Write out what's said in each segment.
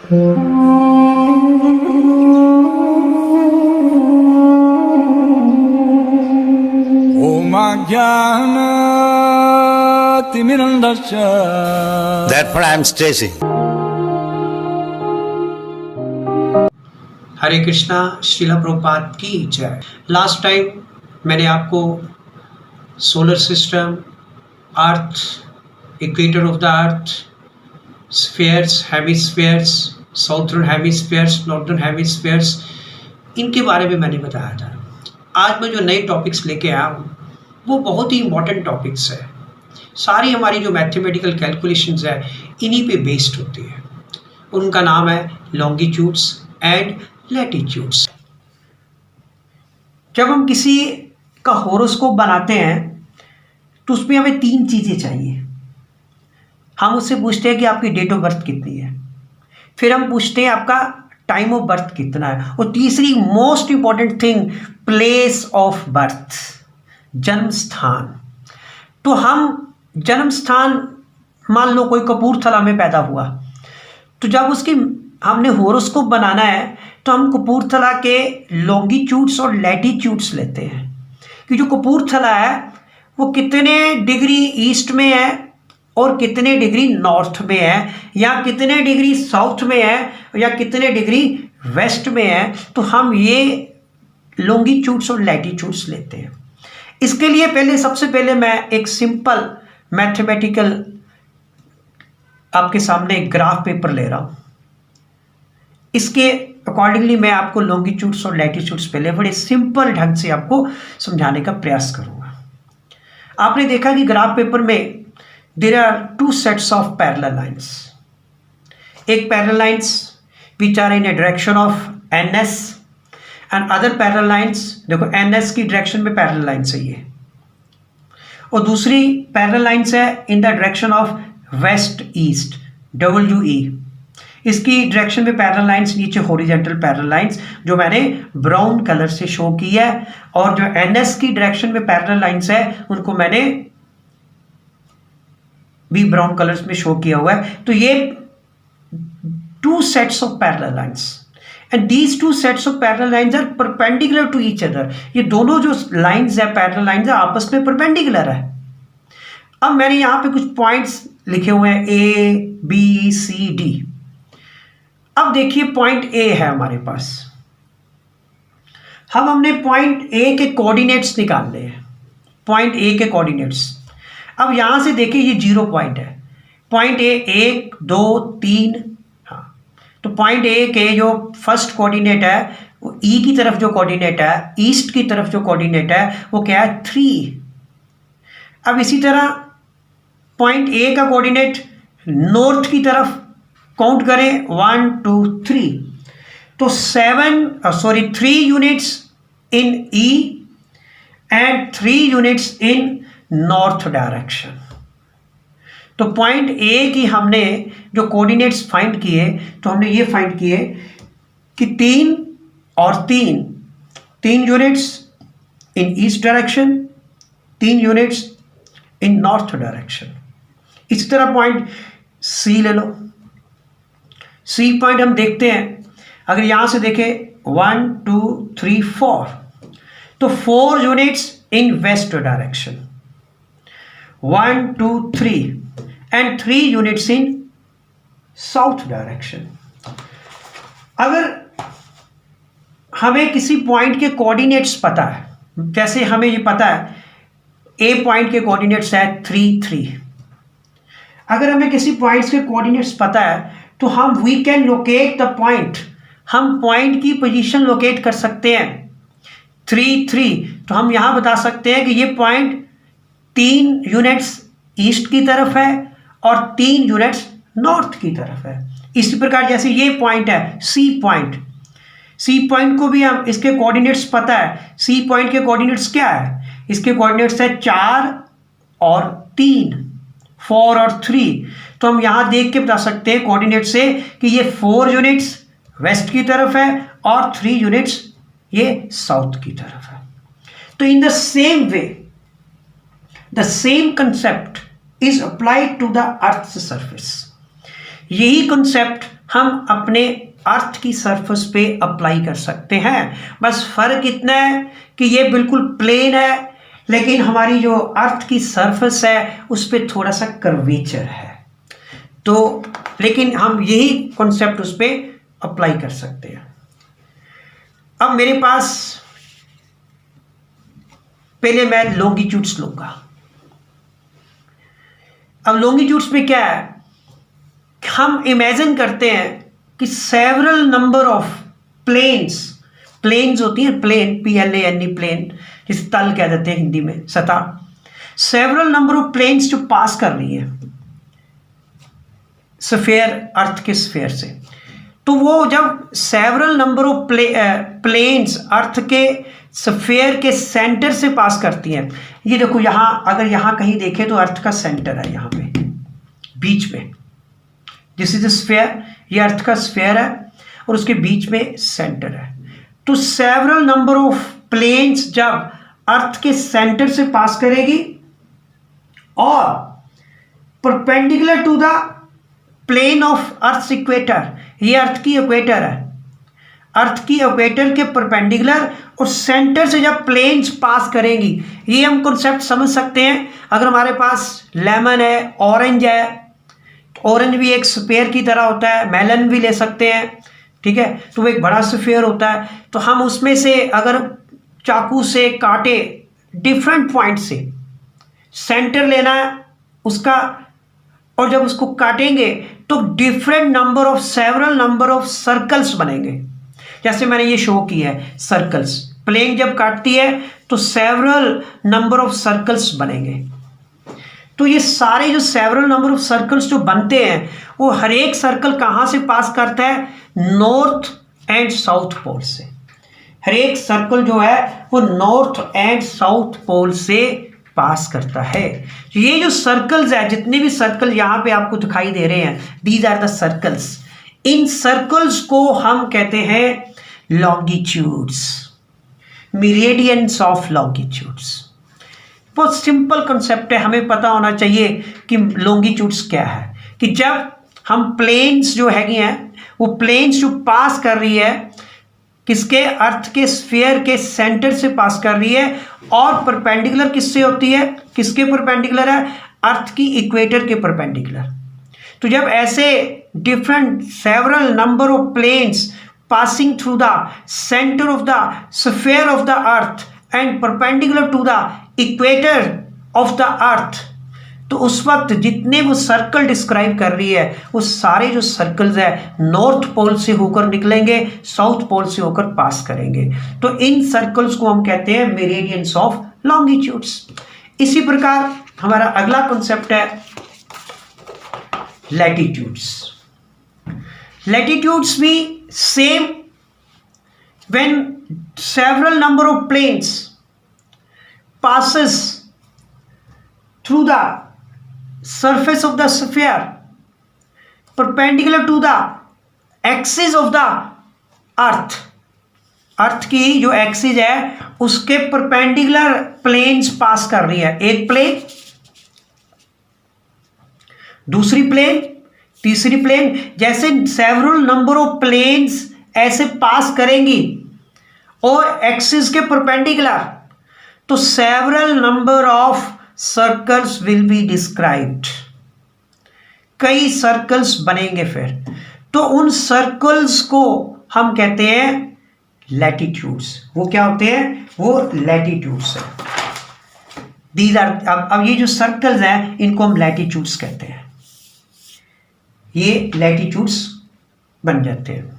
Therefore, I am stressing. हरे कृष्णा, श्रीला प्रभुपाद की जय। Last time मैंने आपको solar system, earth, equator of the earth, spheres, hemispheres, southern hemispheres, northern hemispheres, इनके बारे में मैंने बताया था। आज मैं जो नए टॉपिक्स लेके आया हूँ वो बहुत ही इम्पोर्टेंट टॉपिक्स है। सारी हमारी जो मैथमेटिकल कैलकुलेशंस है इन्हीं पे बेस्ड होती है। उनका नाम है लॉन्गिट्यूड्स एंड लैटिट्यूड्स। जब हम किसी का होरोस्कोप बनाते हैं तो उसमें हमें 3 चीज़ें चाहिए। हम उससे पूछते हैं कि आपकी डेट ऑफ बर्थ कितनी है, फिर हम पूछते हैं आपका टाइम ऑफ बर्थ कितना है, और तीसरी most important thing, place of birth, जन्म स्थान। तो हम जन्म स्थान, मान लो कोई कपूरथला में पैदा हुआ, तो जब उसकी हमने होरोस्कोप बनाना है तो हम कपूरथला के लॉन्गिट्यूड्स और लैटिट्यूड्स लेते हैं कि जो कपूरथला है वो कितने डिग्री ईस्ट में है और कितने डिग्री नॉर्थ में है, या कितने डिग्री साउथ में है, या कितने डिग्री वेस्ट में है। तो हम ये लॉन्गिट्यूड्स और लैटिट्यूड्स लेते हैं। इसके लिए सबसे पहले मैं एक सिंपल मैथमेटिकल आपके सामने एक ग्राफ पेपर ले रहा हूँ। इसके अकॉर्डिंगली मैं आपको लॉन्गिट्यूड्स और लैटिट्यूड्स पहले बड़े सिंपल ढंग से आपको समझाने का प्रयास करूँगा। आपने देखा कि ग्राफ पेपर में there are 2 sets of parallel lines. एक parallel lines which are in a direction of NS and other parallel lines, देखो NS की डायरेक्शन में पैरेलल लाइंस है ये, और दूसरी पैरेलल लाइंस है in the direction of west east, WE। इसकी डायरेक्शन में पैरेलल लाइंस नीचे हॉरिजॉन्टल पैरेलल लाइंस जो मैंने ब्राउन कलर से शो की है, और जो NS की डायरेक्शन में पैरेलल लाइंस है उनको मैंने भी ब्राउन कलर्स में शो किया हुआ है। तो ये 2 sets of parallel lines, and these 2 sets of parallel lines are perpendicular to each other. ये दोनों जो लाइंस है, पैरेलल लाइंस है, आपस में परपेंडिकुलर है। अब मैंने यहाँ पे कुछ पॉइंट्स लिखे हुए हैं A, B, C, D। अब देखिए पॉइंट A है हमारे पास। हमने पॉइंट A के कोऑर्डिनेट्स निकालने हैं, पॉइंट A के कोऑर्डिनेट्स। अब यहां से देखिए ये 0 पॉइंट है, पॉइंट A 1, 2, 3। हाँ, तो पॉइंट A के जो फर्स्ट कोऑर्डिनेट है वो E की तरफ जो कोऑर्डिनेट है, ईस्ट की तरफ जो कोऑर्डिनेट है वो क्या है, 3। अब इसी तरह पॉइंट A का कोऑर्डिनेट नॉर्थ की तरफ काउंट करें, 1, 2, 3। तो 3 units in E and 3 units in north direction. तो पॉइंट A की हमने जो कोऑर्डिनेट्स फाइंड किए, तो हमने ये फाइंड किए कि 3 और 3 units in east direction, 3 units in north direction. इसी तरह पॉइंट C ले लो। C पॉइंट हम देखते हैं, अगर यहां से देखें 1, 2, 3, 4, तो 4 units in west direction, 1, 2, 3 and 3 units in south direction. अगर हमें किसी पॉइंट के कोऑर्डिनेट्स पता है, जैसे हमें ये पता है A पॉइंट के कोऑर्डिनेट्स है 3, 3। अगर हमें किसी पॉइंट्स के कोऑर्डिनेट्स पता है तो we can locate the point, हम पॉइंट की पोजीशन लोकेट कर सकते हैं। 3, 3, तो हम यहां बता सकते हैं कि ये पॉइंट 3 यूनिट्स ईस्ट की तरफ है और 3 यूनिट्स नॉर्थ की तरफ है। इसी प्रकार जैसे ये पॉइंट है C पॉइंट को भी हम इसके कोऑर्डिनेट्स पता है। C पॉइंट के कोऑर्डिनेट्स क्या है, इसके कोऑर्डिनेट्स है 4 और 3, 4 और 3। तो हम यहां देख के बता सकते हैं कोऑर्डिनेट से कि ये 4 यूनिट्स वेस्ट की तरफ है और 3 यूनिट्स ये साउथ की तरफ है। तो in the same way the same concept is applied to the earth surface. यही कंसेप्ट हम अपने अर्थ की सरफेस पे अप्लाई कर सकते हैं। बस फ़र्क इतना है कि ये बिल्कुल प्लेन है, लेकिन हमारी जो अर्थ की सरफेस है उस पर थोड़ा सा कर्वेचर है। तो लेकिन हम यही कॉन्सेप्ट उस पर अप्लाई कर सकते हैं। अब मेरे पास पहले मैं लॉन्गिट्यूड्स लूंगा। अब लॉन्गिट्यूड्स में क्या है, हम इमेजिन करते हैं कि सेवरल नंबर ऑफ प्लेन्स होती है, प्लेन PLANE प्लेन, जिसे तल कह देते हैं हिंदी में, सतह। सेवरल नंबर ऑफ प्लेन्स जो पास कर रही है स्फीयर, अर्थ के स्फीयर से, तो वो जब सेवरल नंबर ऑफ प्लेन्स अर्थ के स्फीयर के सेंटर से पास करती हैं, ये देखो यहाँ, अगर यहाँ कहीं देखें तो अर्थ का सेंटर है यहाँ पे बीच में, दिस इज स्फीयर, ये अर्थ का स्फीयर है और उसके बीच में सेंटर है। तो सेवरल नंबर ऑफ प्लेन्स जब अर्थ के सेंटर से पास करेगी और perpendicular to the plane of earth equator, ये अर्थ की इक्वेटर है, अर्थ की इक्वेटर के परपेंडिकुलर और सेंटर से जब प्लेन्स पास करेंगी, ये हम कॉन्सेप्ट समझ सकते हैं। अगर हमारे पास लेमन है, ऑरेंज है, ऑरेंज भी एक स्फीयर की तरह होता है, मेलन भी ले सकते हैं, ठीक है, तो वो एक बड़ा स्फीयर होता है। तो हम उसमें से अगर चाकू से काटे डिफरेंट पॉइंट से, सेंटर लेना है उसका, और जब उसको काटेंगे तो different number of several number of circles बनेंगे। जैसे मैंने ये शो किया है सर्कल्स, प्लेन जब काटती है तो सेवरल नंबर ऑफ सर्कल्स बनेंगे। तो ये सारे जो सेवरल नंबर ऑफ सर्कल्स जो बनते हैं, वो हर एक सर्कल कहाँ से पास करता है, नॉर्थ एंड साउथ पोल से। हर एक सर्कल जो है वो नॉर्थ एंड साउथ पोल से पास करता है। ये जो सर्कल्स है, जितने भी सर्कल यहाँ पे आपको दिखाई दे रहे हैं, दीज आर द सर्कल्स। इन सर्कल्स को हम कहते हैं लॉन्गिट्यूड्स, मेरिडियंस ऑफ लॉन्गिट्यूड्स। बहुत सिंपल कंसेप्ट है, हमें पता होना चाहिए कि लॉन्गिट्यूड्स क्या है। कि जब हम प्लेन्स जो हैगी हैं, वो प्लेन्स जो पास कर रही है किसके, अर्थ के स्फीयर के सेंटर से पास कर रही है, और परपेंडिकुलर किससे होती है, किसके परपेंडिकुलर है, अर्थ की इक्वेटर के परपेंडिकुलर। तो जब ऐसे different several number of planes passing through the centre of the sphere of the earth and perpendicular to the equator of the earth, तो उस वक्त जितने वो सर्कल डिस्क्राइब कर रही है, वो सारे जो सर्कल्स है नॉर्थ पोल से होकर निकलेंगे, साउथ पोल से होकर पास करेंगे। तो इन सर्कल्स को हम कहते हैं मेरिडियंस ऑफ लॉन्गिट्यूड्स। इसी प्रकार हमारा अगला कॉन्सेप्ट है लैटिट्यूड्स। लैटिट्यूड्स भी same, when several number of planes passes through the surface of the sphere perpendicular to the axis of the earth, अर्थ की जो एक्सिस है उसके परपेंडिकुलर प्लेन्स पास कर रही है। एक प्लेन, दूसरी प्लेन, तीसरी प्लेन, जैसे सेवरल नंबर ऑफ प्लेन्स ऐसे पास करेंगी और एक्सिस के परपेंडिकुलर, तो several number of circles will be described, कई सर्कल्स बनेंगे फिर। तो उन सर्कल्स को हम कहते हैं लैटिट्यूड्स। वो क्या होते हैं, वो लैटिट्यूड्स है। दीज आर, अब ये जो सर्कल्स हैं इनको हम लैटिट्यूड्स कहते हैं, ये लैटिट्यूड्स बन जाते हैं।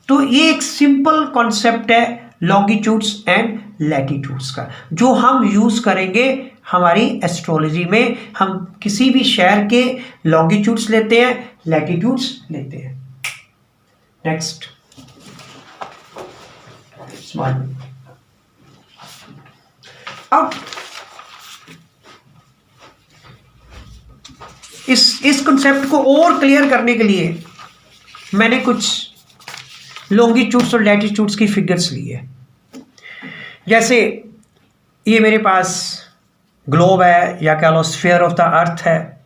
तो ये एक सिंपल कॉन्सेप्ट है लॉन्गिट्यूड्स एंड लैटिट्यूड्स का, जो हम यूज करेंगे हमारी एस्ट्रोलॉजी में। हम किसी भी शहर के लॉन्गिट्यूड्स लेते हैं, लैटिट्यूड्स लेते हैं। नेक्स्ट, अब इस कंसेप्ट को और क्लियर करने के लिए मैंने कुछ लॉन्गिट्यूड्स और लैटिट्यूड्स की फिगर्स ली है। जैसे ये मेरे पास ग्लोब है, या कह लो स्फीयर ऑफ द अर्थ है,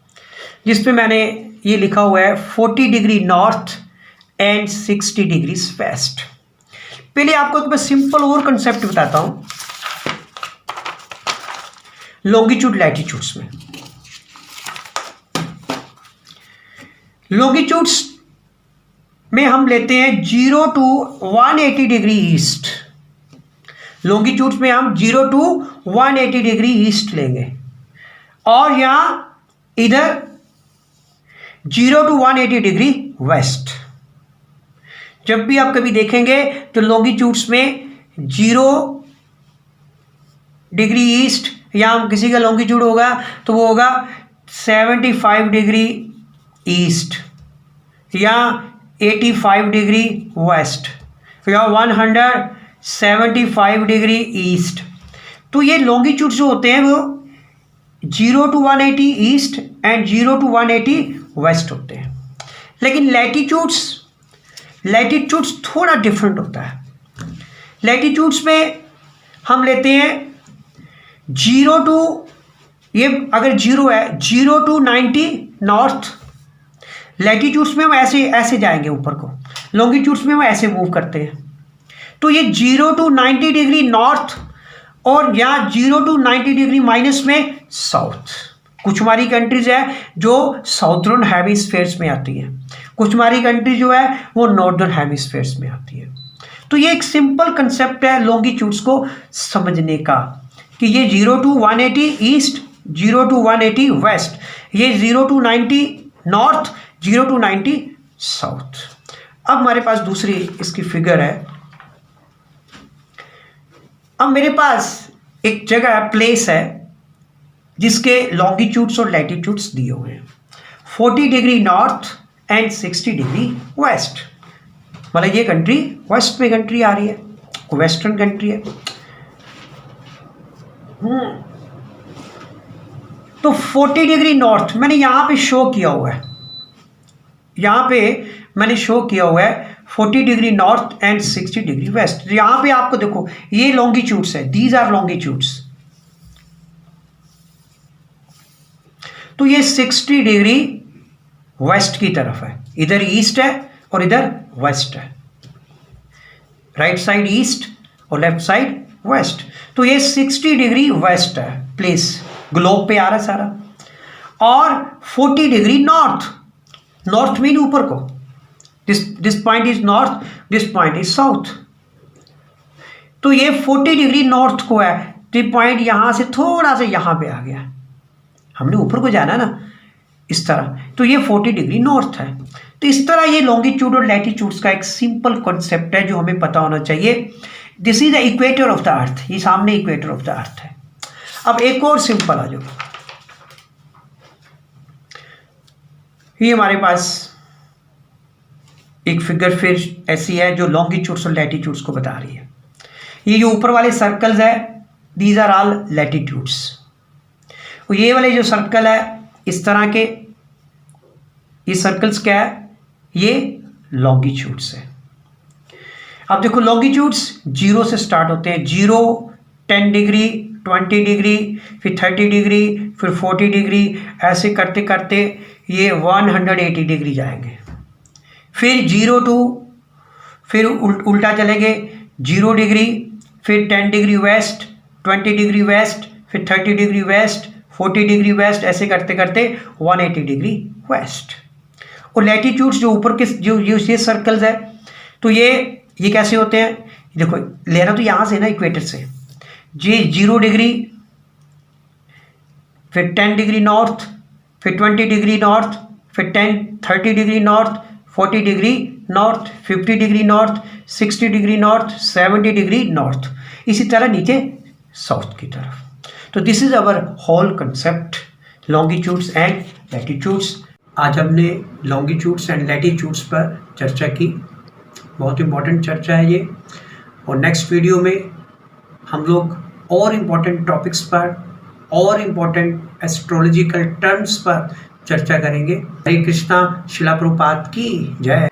जिस पे मैंने ये लिखा हुआ है 40 degree north and 60 degrees west. पहले आपको एक मैं सिंपल और कंसेप्ट बताता हूं लॉन्गिट्यूड लैटिट्यूड्स में। लॉन्गिट्यूड्स में हम लेते हैं 0 to 180 डिग्री ईस्ट। लॉन्गिट्यूड्स में हम 0 to 180 डिग्री ईस्ट लेंगे और यहां इधर 0 to 180 डिग्री वेस्ट। जब भी आप कभी देखेंगे तो लॉन्गिट्यूड्स में 0 डिग्री ईस्ट या किसी का लॉन्गिट्यूड होगा तो वो होगा 75 डिग्री ईस्ट या 85 डिग्री वेस्ट या 175 डिग्री ईस्ट। तो ये लॉन्गिट्यूड जो होते हैं वो 0 to 180 east and 0 to 180 west होते हैं। लेकिन लैटिट्यूड्स थोड़ा डिफरेंट होता है। लैटिट्यूड्स में हम लेते हैं 0 to, ये अगर 0 है 0 to 90 नॉर्थ। लैटिट्यूड्स में हम ऐसे जाएंगे ऊपर को, लॉन्गिट्यूड्स में हम ऐसे मूव करते हैं। तो ये 0 to 90 डिग्री नॉर्थ और यहाँ 0 to 90 डिग्री माइनस में साउथ। कुछ हमारी कंट्रीज है जो साउथर्न हेमिस्फेयर्स में आती है, कुछ हमारी कंट्री जो है वो नॉर्दर्न हेमिस्फेयर्स में आती है। तो ये एक सिंपल कंसेप्ट है लॉन्गिट्यूड्स को समझने का कि ये 0 to 180 ईस्ट, 0 to 180 वेस्ट, ये 0 to 90 नॉर्थ, 0 to 90 साउथ। अब हमारे पास दूसरी इसकी फिगर है। अब मेरे पास एक जगह प्लेस है जिसके लॉन्गिट्यूड्स और लैटिट्यूड्स दिए हुए हैं 40 degree north and 60 degree west. मतलब ये कंट्री वेस्ट में कंट्री आ रही है, वेस्टर्न कंट्री है। तो 40 डिग्री नॉर्थ मैंने यहां पे शो किया हुआ है, यहां पे मैंने शो किया हुआ है 40 degree north and 60 degree west. यहां पे आपको देखो ये लॉन्गिट्यूड्स है, दीज आर लॉन्गिट्यूड्स। तो ये 60 डिग्री वेस्ट की तरफ है, इधर ईस्ट है और इधर वेस्ट है, राइट साइड ईस्ट और लेफ्ट साइड वेस्ट। तो ये 60 डिग्री वेस्ट है प्लेस, ग्लोब पे आ रहा है सारा। और 40 डिग्री नॉर्थ, नॉर्थ मीन ऊपर को, this point is north, this point is south. तो ये 40 डिग्री नॉर्थ को है, तो पॉइंट यहां से थोड़ा सा यहां पे आ गया, हमने ऊपर को जाना ना इस तरह। तो ये 40 डिग्री नॉर्थ है। तो इस तरह ये लॉन्गिट्यूड और लैटिट्यूड्स का एक सिंपल कॉन्सेप्ट है जो हमें पता होना चाहिए। This is the equator of the अर्थ, ये सामने इक्वेटर ऑफ द अर्थ है। अब एक और सिंपल आ जाओ, ये हमारे पास एक फिगर फिर ऐसी है जो लॉन्गिट्यूड्स और लैटिट्यूड्स को बता रही है। ये जो ऊपर वाले सर्कल्स है दीज आर ऑल लैटिट्यूड्स। ये वाले जो सर्कल है इस तरह के, ये सर्कल्स क्या है, ये लॉन्गिट्यूड्स है। अब देखो लॉन्गिट्यूड्स 0 से स्टार्ट होते हैं, 0, 10 डिग्री, 20 डिग्री, फिर 30 डिग्री, फिर 40 डिग्री, ऐसे करते करते ये 180 डिग्री जाएंगे। फिर 0 to, फिर उल्टा चलेंगे 0 डिग्री, फिर 10 डिग्री वेस्ट, 20 डिग्री वेस्ट, फिर 30 डिग्री वेस्ट, 40 डिग्री वेस्ट, ऐसे करते करते 180 डिग्री वेस्ट। और लैटिट्यूड्स जो ऊपर के जो ये सर्कल्स है, तो ये कैसे होते हैं, देखो लेना तो यहाँ से ना इक्वेटर से, ये 0 डिग्री, फिर 10 डिग्री नॉर्थ, फिर 20 डिग्री नॉर्थ, फिर 30 degree north, 40 degree north, 50 degree north, 60 degree north, 70 degree north, इसी तरह नीचे साउथ की तरफ। तो this is our whole concept longitudes and latitudes. आज हमने लॉन्गिट्यूड्स एंड लैटिट्यूड्स पर चर्चा की, बहुत इम्पॉर्टेंट चर्चा है ये। और नेक्स्ट वीडियो में हम लोग और इम्पॉर्टेंट टॉपिक्स पर और इम्पॉर्टेंट एस्ट्रोलॉजिकल टर्म्स पर चर्चा करेंगे। हरे कृष्णा, शिला प्रभुपाद की जय।